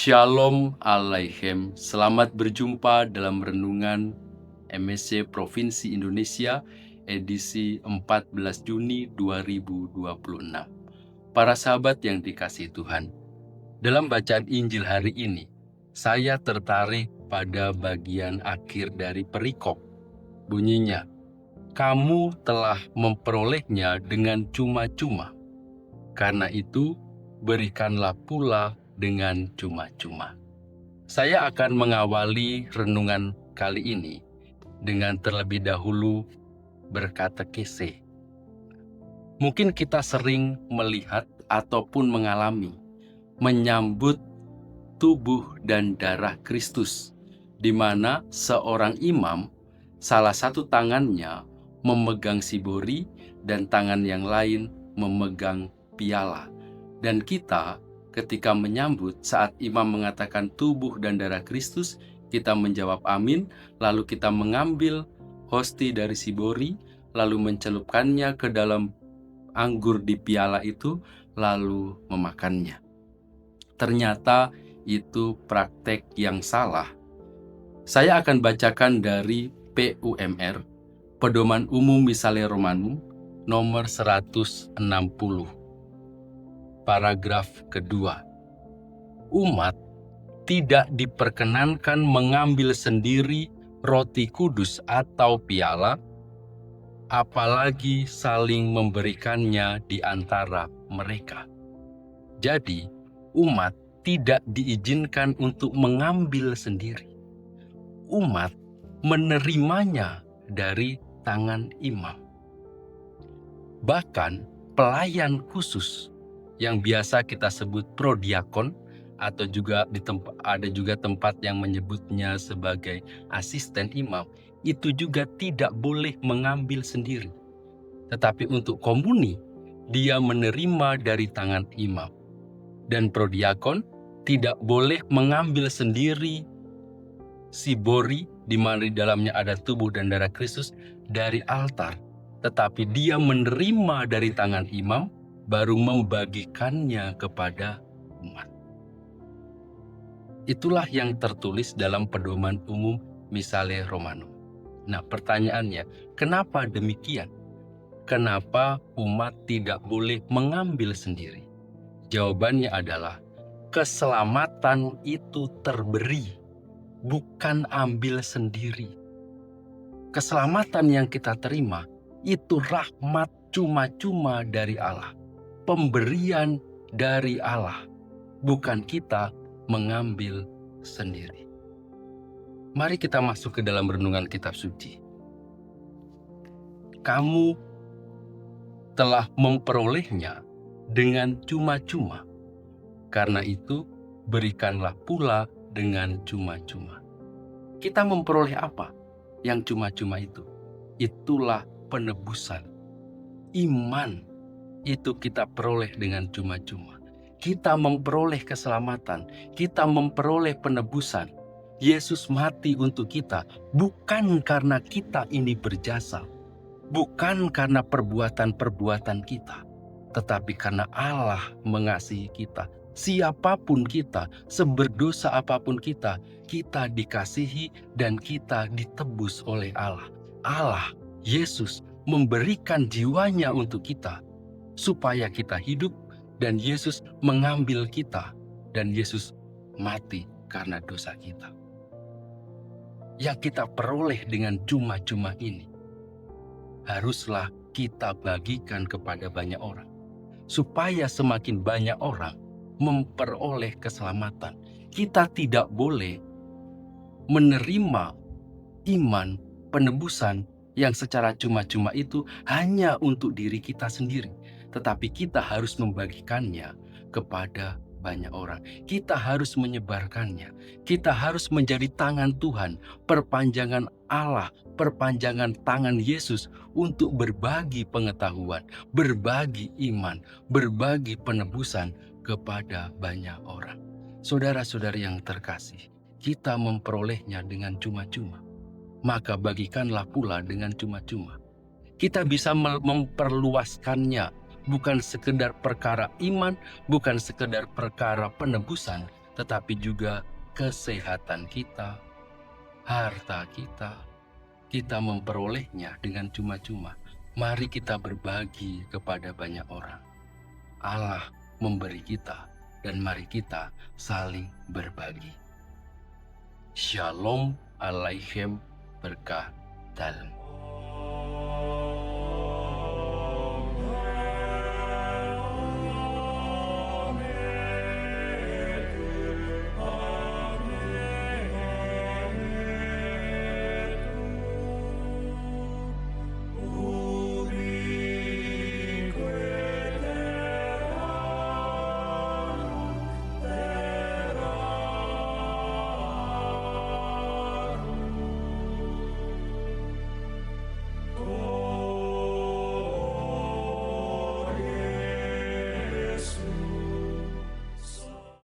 Shalom Aleichem, selamat berjumpa dalam Renungan MSC Provinsi Indonesia edisi 14 Juni 2026. Para sahabat yang dikasihi Tuhan, dalam bacaan Injil hari ini, saya tertarik pada bagian akhir dari perikop. Bunyinya, kamu telah memperolehnya dengan cuma-cuma. Karena itu, berikanlah pula dengan cuma-cuma. Saya akan mengawali renungan kali ini dengan terlebih dahulu berkatekese. Mungkin kita sering melihat ataupun mengalami menyambut tubuh dan darah Kristus, di mana seorang imam salah satu tangannya memegang sibori dan tangan yang lain memegang piala. Dan kita ketika menyambut saat imam mengatakan tubuh dan darah Kristus, kita menjawab amin, lalu kita mengambil hosti dari sibori, lalu mencelupkannya ke dalam anggur di piala itu, lalu memakannya. Ternyata itu praktek yang salah. Saya akan bacakan dari PUMR, Pedoman Umum Misale Romanum, nomor 160. Paragraf kedua, umat tidak diperkenankan mengambil sendiri roti kudus atau piala, apalagi saling memberikannya di antara mereka. Jadi, umat tidak diizinkan untuk mengambil sendiri. Umat menerimanya dari tangan imam. Bahkan pelayan khusus yang biasa kita sebut prodiakon, atau juga ada juga tempat yang menyebutnya sebagai asisten imam, itu juga tidak boleh mengambil sendiri. Tetapi untuk komuni, dia menerima dari tangan imam. Dan prodiakon tidak boleh mengambil sendiri sibori, di mana di dalamnya ada tubuh dan darah Kristus, dari altar. Tetapi dia menerima dari tangan imam, baru membagikannya kepada umat. Itulah yang tertulis dalam Pedoman Umum Misale Romanum. Nah, pertanyaannya, kenapa demikian? Kenapa umat tidak boleh mengambil sendiri? Jawabannya adalah, keselamatan itu terberi, bukan ambil sendiri. Keselamatan yang kita terima itu rahmat cuma-cuma dari Allah. Pemberian dari Allah, bukan kita mengambil sendiri. Mari kita masuk ke dalam renungan kitab suci. Kamu telah memperolehnya dengan cuma-cuma. Karena itu, berikanlah pula dengan cuma-cuma. Kita memperoleh apa yang cuma-cuma itu? Itulah penebusan. Iman itu kita peroleh dengan cuma-cuma. Kita memperoleh keselamatan, kita memperoleh penebusan. Yesus mati untuk kita bukan karena kita ini berjasa, bukan karena perbuatan-perbuatan kita, tetapi karena Allah mengasihi kita. Siapapun kita, seberdosa apapun kita, kita dikasihi dan kita ditebus oleh Allah. Allah, Yesus, memberikan jiwanya untuk kita, supaya kita hidup, dan Yesus mengambil kita, dan Yesus mati karena dosa kita. Yang kita peroleh dengan cuma-cuma ini, haruslah kita bagikan kepada banyak orang, supaya semakin banyak orang memperoleh keselamatan. Kita tidak boleh menerima iman, penebusan yang secara cuma-cuma itu hanya untuk diri kita sendiri. Tetapi kita harus membagikannya kepada banyak orang. Kita harus menyebarkannya. Kita harus menjadi tangan Tuhan, perpanjangan Allah, perpanjangan tangan Yesus untuk berbagi pengetahuan, berbagi iman, berbagi penebusan kepada banyak orang. Saudara-saudari yang terkasih, kita memperolehnya dengan cuma-cuma, maka bagikanlah pula dengan cuma-cuma. Kita bisa memperluaskannya, bukan sekedar perkara iman, bukan sekedar perkara penebusan, tetapi juga kesehatan kita, harta kita. Kita memperolehnya dengan cuma-cuma. Mari kita berbagi kepada banyak orang. Allah memberi kita, dan mari kita saling berbagi. Shalom Aleichem, berkah dalam.